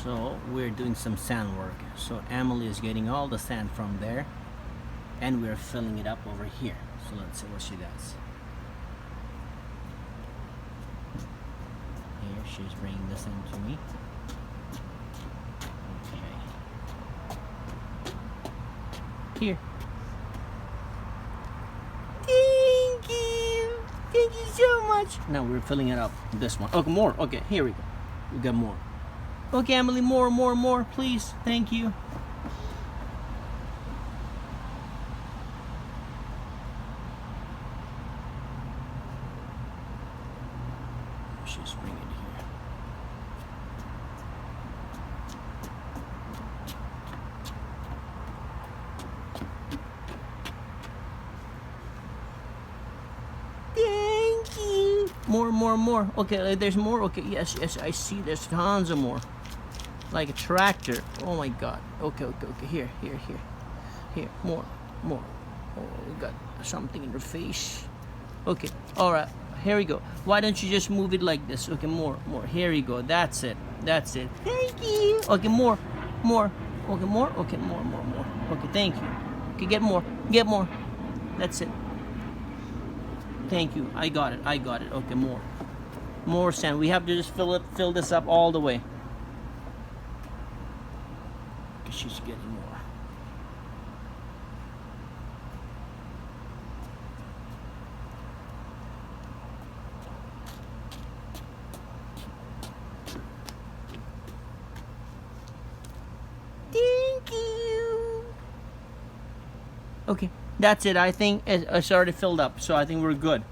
So we're doing some sand work. So Amelie is getting all the sand from there, and we're filling it up over here. So let's see what she does. Here, she's bringing this into me. Okay. Here. Thank you. Thank you so much. Now we're filling it up. This one. Okay, more. Okay, here we go. We got more. Okay, Amelie, more, please. Thank you. Just bring it here. Thank you. More. Okay, there's more. Okay, yes, I see. There's tons of more. Like a tractor. Oh my God. Okay. Here. More. Oh, we got something in your face. Okay. All right. Here we go. Why don't you just move it like this? Okay, more. Here you go. That's it. Thank you. Okay, more. Okay, more. Okay, more. Okay, thank you. Okay, get more. That's it. Thank you. I got it. Okay, more sand. We have to just fill this up all the way. Because she's getting more. Thank you. Okay, that's it. I think it's already filled up, so I think we're good.